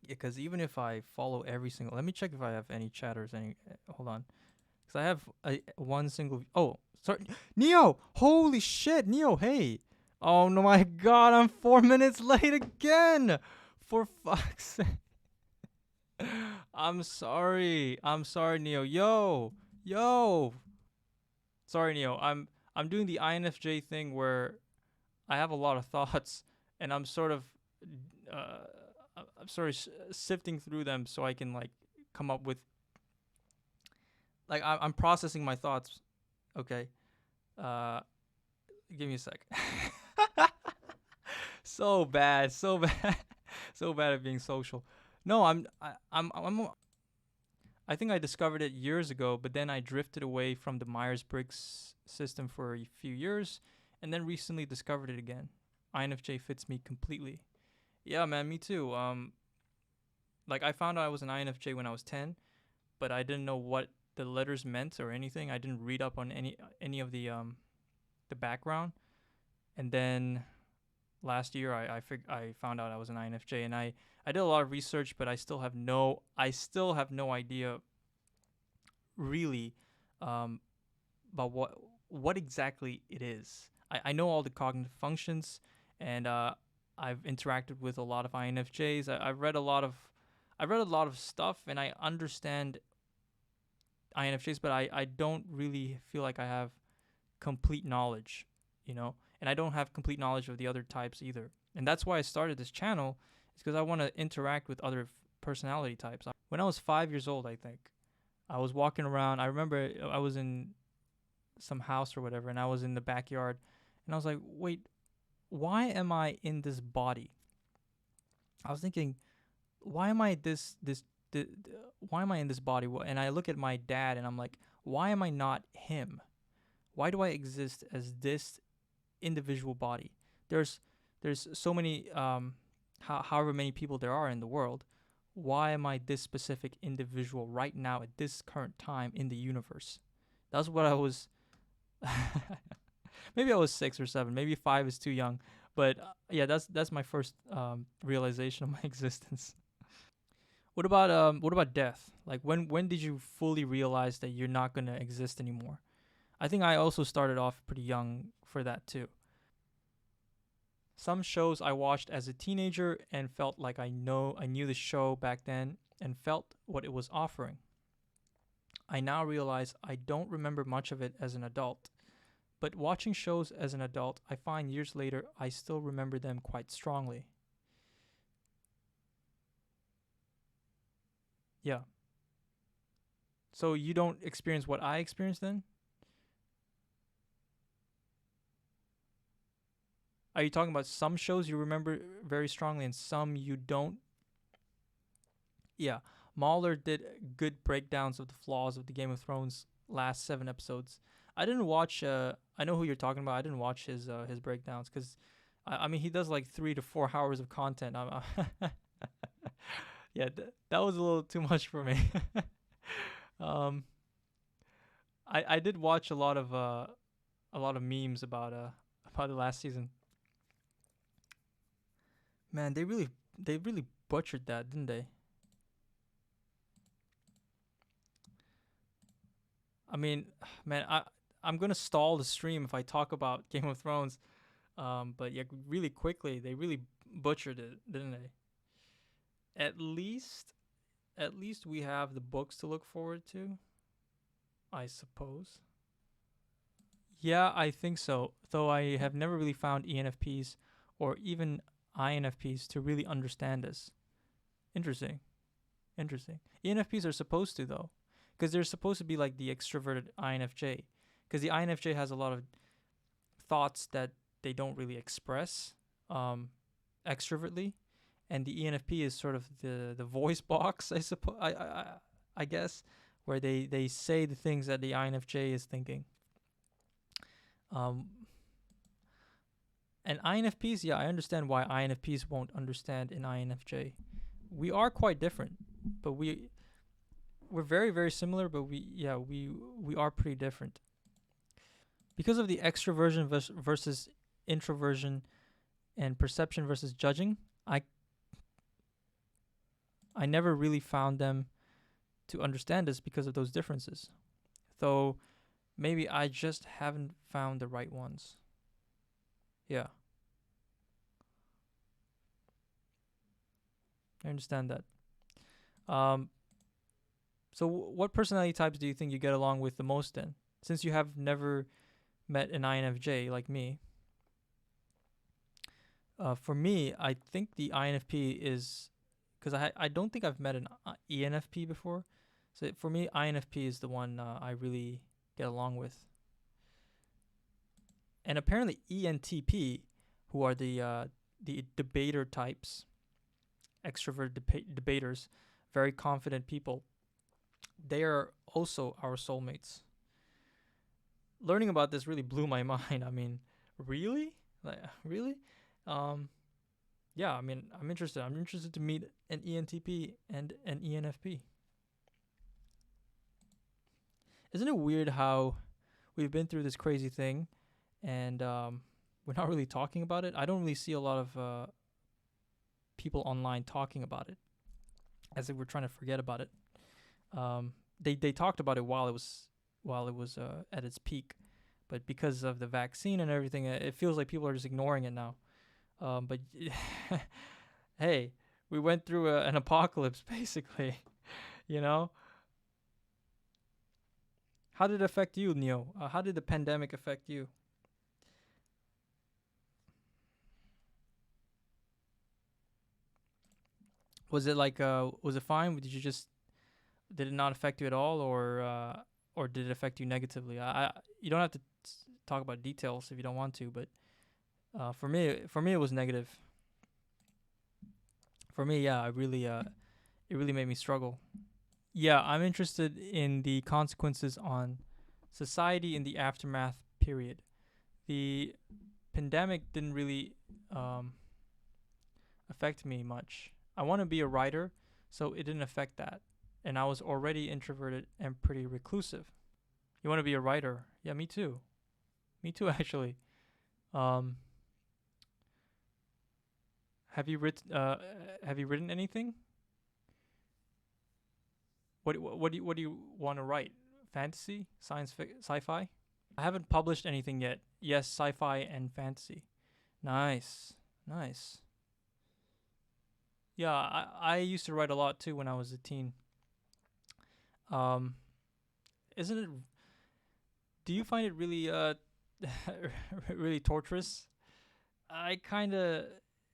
Because even if I follow every single, let me check if I have any chatters. Any, hold on, because I have one single. Oh, sorry, Neo. Holy shit, Neo. Hey. Oh no, my God, I'm 4 minutes late again. For fuck's sake. I'm sorry. I'm sorry, Neo. Yo. Sorry, Neo. I'm doing the INFJ thing where I have a lot of thoughts, and uh, I'm sort of sifting through them so I can like come up with like I'm processing my thoughts. Okay. Uh, give me a sec. So bad, so bad, so bad at being social. No, I think I discovered it years ago, but then I drifted away from the Myers Briggs system for a few years, and then recently discovered it again. INFJ fits me completely. Yeah, man, me too. Like I found out I was an INFJ when I was 10, but I didn't know what the letters meant or anything. I didn't read up on any of the background, and then last year I found out I was an INFJ, and I did a lot of research, but I still have no idea really um, about what exactly it is. I know all the cognitive functions, and I've interacted with a lot of INFJs. I've read a lot of stuff, and I understand INFJs, but I don't really feel like I have complete knowledge, you know, and I don't have complete knowledge of the other types either. And that's why I started this channel, is because I want to interact with other personality types. When I was 5 years old, I think I was walking around. I remember I was in some house or whatever, and I was in the backyard, and I was like, wait, why am I in this body? I was thinking, why am I why am I in this body? And I look at my dad, and I'm like, why am I not him? Why do I exist as this individual body? There's there's so many however many people there are in the world. Why am I this specific individual right now at this current time in the universe? That's what I was. Maybe I was 6 or 7. Maybe 5 is too young. But yeah, that's my first realization of my existence. What about death? Like when did you fully realize that you're not gonna exist anymore? I think I also started off pretty young for that too. Some shows I watched as a teenager and felt like I knew the show back then and felt what it was offering. I now realize I don't remember much of it as an adult, but watching shows as an adult, I find years later I still remember them quite strongly. Yeah. So you don't experience what I experienced then? Are you talking about some shows you remember very strongly and some you don't? Yeah. Mahler did good breakdowns of the flaws of the Game of Thrones last 7 episodes. I didn't watch. I know who you're talking about. I didn't watch his breakdowns because, I mean, he does like 3 to 4 hours of content. Yeah, that was a little too much for me. um, I did watch a lot of memes about the last season. Man, they really butchered that, didn't they? I mean, man, I'm gonna stall the stream if I talk about Game of Thrones. But yeah, really quickly, they really butchered it, didn't they? At least, at least we have the books to look forward to, I suppose. Yeah, I think so. Though I have never really found ENFPs or even INFPs to really understand this. Interesting. Interesting. ENFPs are supposed to though, because they're supposed to be like the extroverted INFJ. Because the INFJ has a lot of thoughts that they don't really express um, extrovertly, and the ENFP is sort of the voice box, I suppose. I guess where they say the things that the INFJ is thinking. Um, and INFPs, yeah, I understand why INFPs won't understand an INFJ. We are quite different, but we're very similar, but we are pretty different because of the extroversion versus introversion and perception versus judging. I I never really found them to understand us because of those differences. Though maybe I just haven't found the right ones. Yeah, I understand that. Um, so what personality types do you think you get along with the most then? Since you have never met an INFJ like me, for me, I think the INFP is because I don't think I've met an ENFP before. So for me, INFP is the one I really get along with. And apparently ENTP, who are the debater types, extrovert debaters, very confident people, they are also our soulmates. Learning about this really blew my mind. I mean, really? Like, really? Um, yeah, I mean, I'm interested. I'm interested to meet an ENTP and an ENFP. Isn't it weird how we've been through this crazy thing and we're not really talking about it? I don't really see a lot of people online talking about it as if we're trying to forget about it. They talked about it while it was at its peak, but because of the vaccine and everything, it feels like people are just ignoring it now. But hey, we went through an apocalypse basically. You know, how did it affect you, Neo? How did the pandemic affect you? Was it like was it fine? Did it not affect you at all, or did it affect you negatively? You don't have to talk about details if you don't want to, but for me it was negative. For me, yeah, it really made me struggle. Yeah, I'm interested in the consequences on society in the aftermath period. The pandemic didn't really um, affect me much. I want to be a writer, so it didn't affect that. And I was already introverted and pretty reclusive. You want to be a writer? Yeah, me too. Me too, actually. Um, have you written? Have you written anything? What do you want to write? Fantasy, sci-fi? I haven't published anything yet. Yes, sci-fi and fantasy. Nice, nice. Yeah, I used to write a lot too when I was a teen. Um, isn't it? Do you find it really really torturous? I kind of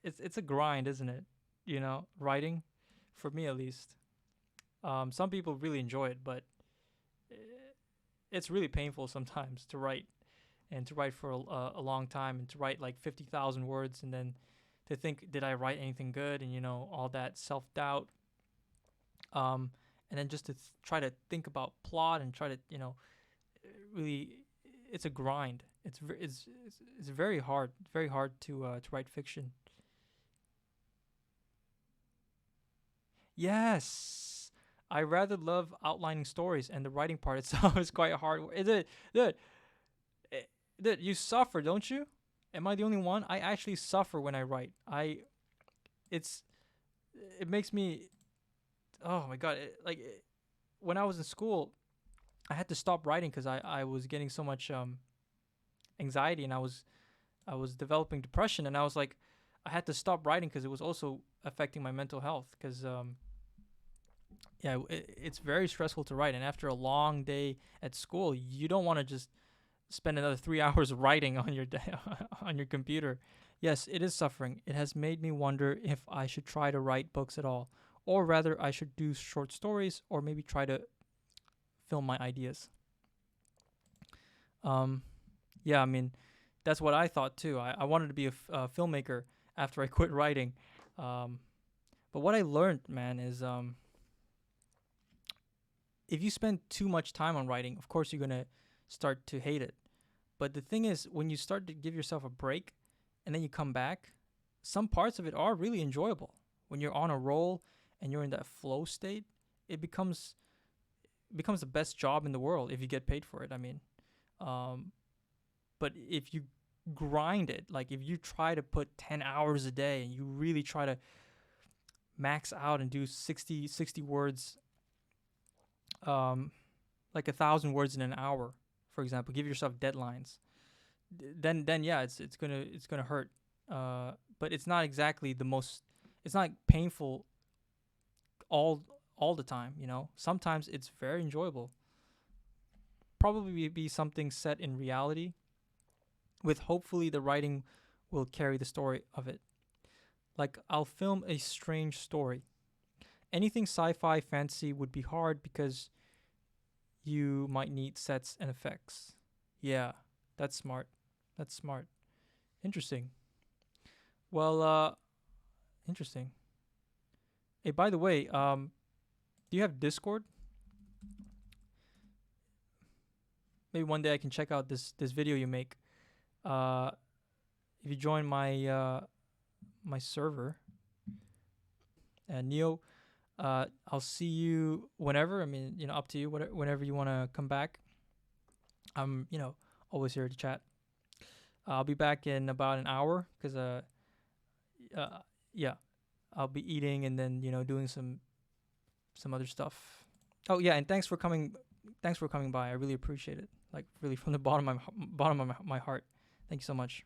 it's a grind, isn't it? You know, writing for me at least. Some people really enjoy it, but eh, it's really painful sometimes to write and to write for a long time and to write like 50,000 words and then to think, did I write anything good? And, all that self doubt. Um, and then just to try to think about plot and try to, really, it's a grind. It's very hard to write fiction. Yes. I rather love outlining stories, and the writing part itself is quite hard. Is it, dude? eh, Dude, you suffer, don't you? Am I the only one? I actually suffer when I write. It's, it makes me. Oh my god! When I was in school, I had to stop writing because I was getting so much anxiety, and I was developing depression, and I was like, I had to stop writing because it was also affecting my mental health. Because yeah, it's very stressful to write, and after a long day at school, you don't want to just spend another 3 hours writing on your on your computer. Yes, it is suffering. It has made me wonder if I should try to write books at all, or rather, I should do short stories, or maybe try to film my ideas. Um, yeah, I mean, that's what I thought too. I wanted to be a filmmaker after I quit writing. Um, but what I learned, man, is if you spend too much time on writing, of course you're gonna start to hate it. But the thing is, when you start to give yourself a break and then you come back, some parts of it are really enjoyable. When you're on a roll and you're in that flow state, it becomes the best job in the world if you get paid for it. I mean, um, but if you grind it, like if you try to put 10 hours a day and you really try to max out and do 60 words, um, like 1,000 words in an hour, for example. Give yourself deadlines. Then yeah, it's gonna hurt. But it's not exactly the most. It's not painful all all the time. Sometimes it's very enjoyable. Probably be something set in reality, with hopefully the writing will carry the story of it. Like, I'll film a strange story. Anything sci-fi fantasy would be hard because you might need sets and effects. Yeah, that's smart. That's smart. Interesting. Well, interesting. Hey, by the way, do you have Discord? Maybe one day I can check out this video you make. Uh, if you join my server, Neo, I'll see you whenever. I mean, up to you. Whenever you want to come back, I'm always here to chat. I'll be back in about an hour because uh, yeah, I'll be eating and then doing some other stuff. Oh yeah, and thanks for coming. Thanks for coming by. I really appreciate it. Like, really, from the bottom of my heart. Thank you so much.